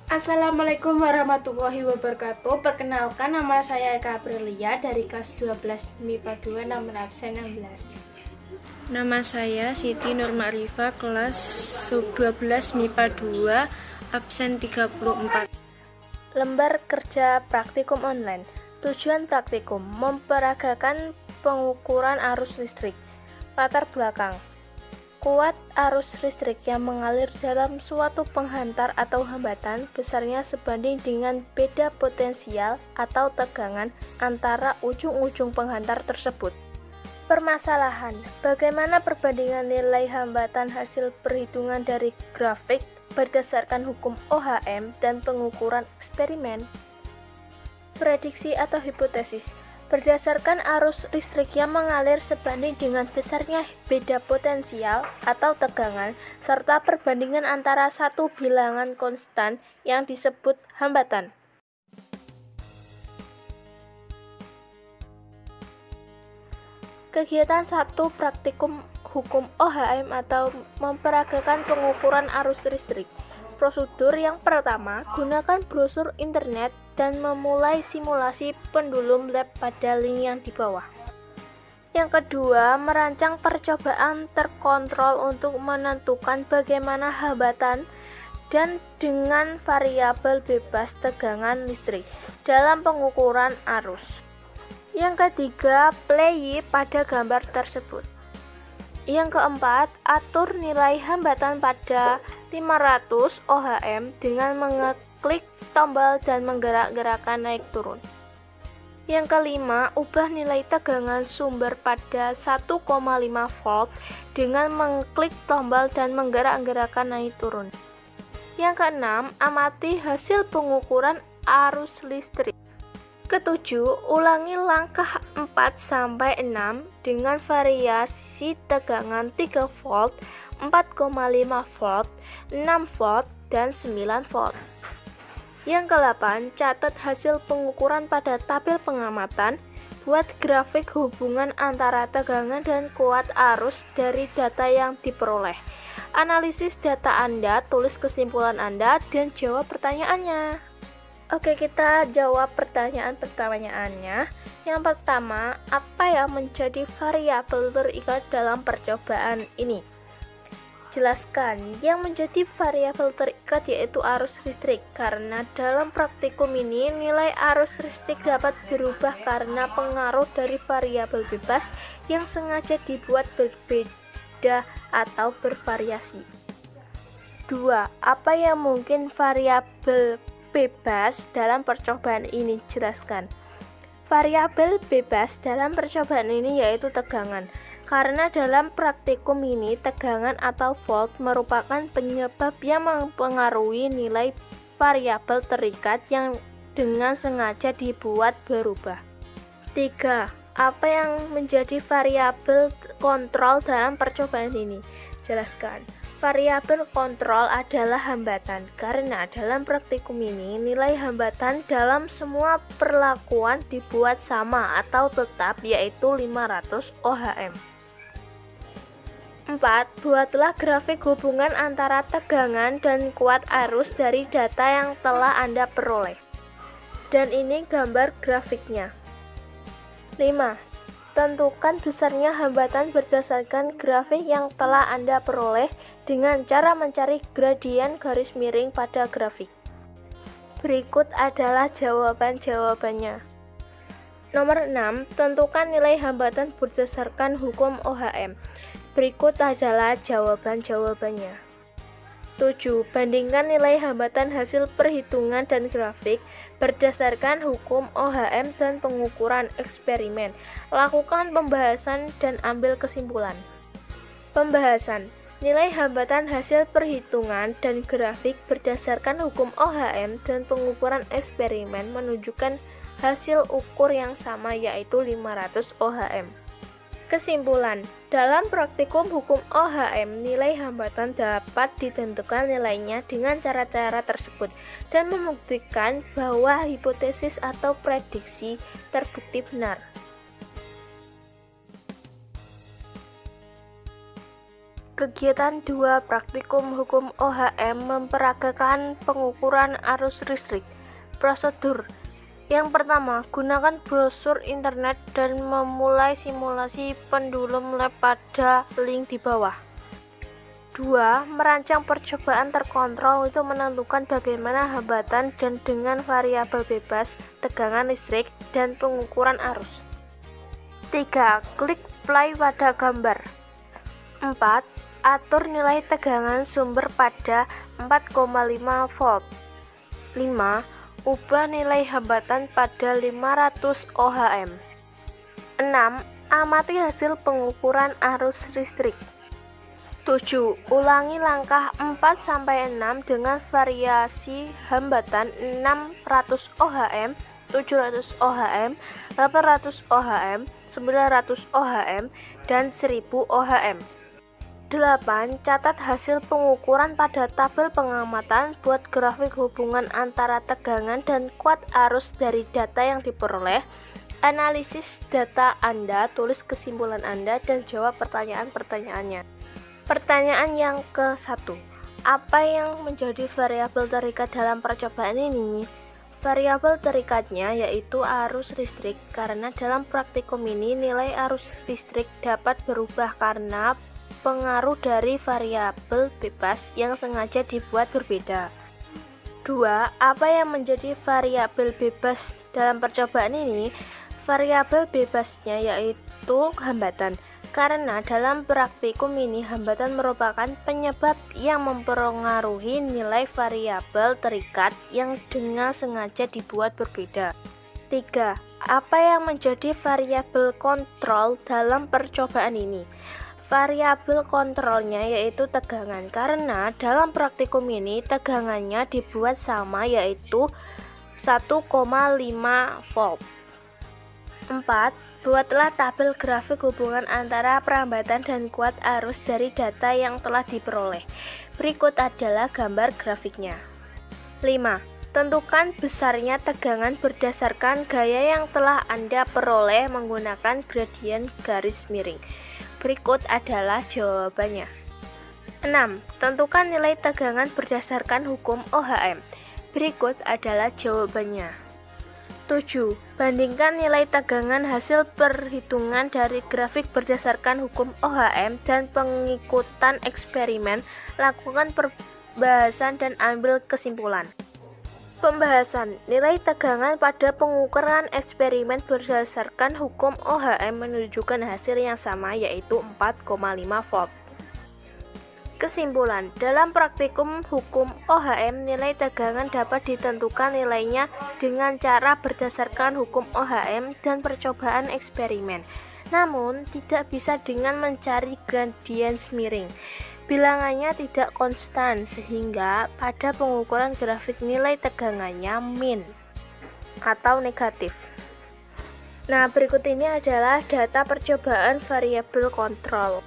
Assalamualaikum warahmatullahi wabarakatuh. Perkenalkan, nama saya Eka Aprilia dari kelas 12 MIPA 2 nomor absen 16. Nama saya Siti Nur Ma'rifah, kelas 12 MIPA 2, absen 34. Lembar kerja praktikum online. Tujuan praktikum: memperagakan pengukuran arus listrik. Latar belakang: kuat arus listrik yang mengalir dalam suatu penghantar atau hambatan besarnya sebanding dengan beda potensial atau tegangan antara ujung-ujung penghantar tersebut. Permasalahan: bagaimana perbandingan nilai hambatan hasil perhitungan dari grafik berdasarkan hukum OHM dan pengukuran eksperimen. Prediksi atau hipotesis: berdasarkan arus listrik yang mengalir sebanding dengan besarnya beda potensial atau tegangan, serta perbandingan antara satu bilangan konstan yang disebut hambatan. Kegiatan 1 praktikum hukum OHM atau memperagakan pengukuran arus listrik. Prosedur yang pertama, gunakan brosur internet dan memulai simulasi pendulum lab pada link yang di bawah. Yang kedua, merancang percobaan terkontrol untuk menentukan bagaimana hambatan dan dengan variabel bebas tegangan listrik dalam pengukuran arus. Yang ketiga, play pada gambar tersebut. Yang keempat, atur nilai hambatan pada 500 OHM dengan mengeklik tombol dan menggerak-gerakkan naik turun. Yang kelima, ubah nilai tegangan sumber pada 1,5 volt dengan mengklik tombol dan menggerak-gerakkan naik turun. Yang keenam, amati hasil pengukuran arus listrik. Ketujuh, ulangi langkah 4-6 dengan variasi tegangan 3 volt, 4,5 volt, 6 volt, dan 9 volt. Yang ke-8, catat hasil pengukuran pada tabel pengamatan. Buat grafik hubungan antara tegangan dan kuat arus dari data yang diperoleh. Analisis data Anda, tulis kesimpulan Anda, dan jawab pertanyaannya. Oke, kita jawab pertanyaannya. Yang pertama, apa yang menjadi variabel terikat dalam percobaan ini? Jelaskan. Yang menjadi variabel terikat yaitu arus listrik, karena dalam praktikum ini nilai arus listrik dapat berubah karena pengaruh dari variabel bebas yang sengaja dibuat berbeda atau bervariasi. 2. Apa yang mungkin variabel bebas dalam percobaan ini? Jelaskan. Variabel bebas dalam percobaan ini yaitu tegangan, karena dalam praktikum ini tegangan atau volt merupakan penyebab yang mempengaruhi nilai variabel terikat yang dengan sengaja dibuat berubah. 3. Apa yang menjadi variabel kontrol dalam percobaan ini? Jelaskan. Variabel kontrol adalah hambatan, karena dalam praktikum ini nilai hambatan dalam semua perlakuan dibuat sama atau tetap, yaitu 500 OHM. 4. Buatlah grafik hubungan antara tegangan dan kuat arus dari data yang telah Anda peroleh. Dan ini gambar grafiknya. 5. Tentukan besarnya hambatan berdasarkan grafik yang telah Anda peroleh dengan cara mencari gradien garis miring pada grafik. Berikut adalah jawabannya. Nomor 6, tentukan nilai hambatan berdasarkan hukum OHM. Berikut adalah jawabannya. 7. Bandingkan nilai hambatan hasil perhitungan dan grafik berdasarkan hukum OHM dan pengukuran eksperimen. Lakukan pembahasan dan ambil kesimpulan. Pembahasan. Nilai hambatan hasil perhitungan dan grafik berdasarkan hukum OHM dan pengukuran eksperimen menunjukkan hasil ukur yang sama, yaitu 500 OHM. Kesimpulan, dalam praktikum hukum OHM, nilai hambatan dapat ditentukan nilainya dengan cara-cara tersebut dan membuktikan bahwa hipotesis atau prediksi terbukti benar. Kegiatan 2 Praktikum Hukum OHM memperagakan pengukuran arus listrik. Prosedur. Yang pertama, gunakan brosur internet dan memulai simulasi pendulum lab pada link di bawah. 2. Merancang percobaan terkontrol untuk menentukan bagaimana hambatan dan dengan variabel bebas, tegangan listrik, dan pengukuran arus. 3. Klik play pada gambar. 4. Atur nilai tegangan sumber pada 4,5 volt. 5. Ubah nilai hambatan pada 500 ohm. 6. Amati hasil pengukuran arus listrik. 7. Ulangi langkah 4-6 dengan variasi hambatan 600 ohm, 700 ohm, 800 ohm, 900 ohm, dan 1000 ohm. 8. Catat hasil pengukuran pada tabel pengamatan. Buat grafik hubungan antara tegangan dan kuat arus dari data yang diperoleh. Analisis data Anda, tulis kesimpulan Anda, dan jawab pertanyaan-pertanyaannya. Pertanyaan yang ke-1. Apa yang menjadi variabel terikat dalam percobaan ini? Variabel terikatnya yaitu arus listrik, karena dalam praktikum ini nilai arus listrik dapat berubah karena pengaruh dari variabel bebas yang sengaja dibuat berbeda. 2. Apa yang menjadi variabel bebas dalam percobaan ini? Variabel bebasnya yaitu hambatan, karena dalam praktikum ini hambatan merupakan penyebab yang mempengaruhi nilai variabel terikat yang dengan sengaja dibuat berbeda. 3. Apa yang menjadi variabel kontrol dalam percobaan ini? Variabel kontrolnya yaitu tegangan, karena dalam praktikum ini tegangannya dibuat sama yaitu 1,5 volt. 4. Buatlah tabel grafik hubungan antara perambatan dan kuat arus dari data yang telah diperoleh. Berikut adalah gambar grafiknya. 5. Tentukan besarnya tegangan berdasarkan gaya yang telah Anda peroleh menggunakan gradien garis miring. Berikut adalah jawabannya. 6. Tentukan nilai tegangan berdasarkan hukum OHM. Berikut adalah jawabannya. 7. Bandingkan nilai tegangan hasil perhitungan dari grafik berdasarkan hukum OHM dan pengikutan eksperimen. Lakukan pembahasan dan ambil kesimpulan. Pembahasan. Nilai tegangan pada pengukuran eksperimen berdasarkan hukum OHM menunjukkan hasil yang sama yaitu 4,5 volt. Kesimpulan. Dalam praktikum hukum OHM, nilai tegangan dapat ditentukan nilainya dengan cara berdasarkan hukum OHM dan percobaan eksperimen. Namun, tidak bisa dengan mencari gradien miring. Bilangannya tidak konstan, sehingga pada pengukuran grafik nilai tegangannya min atau negatif. Nah, berikut ini adalah data percobaan variabel kontrol.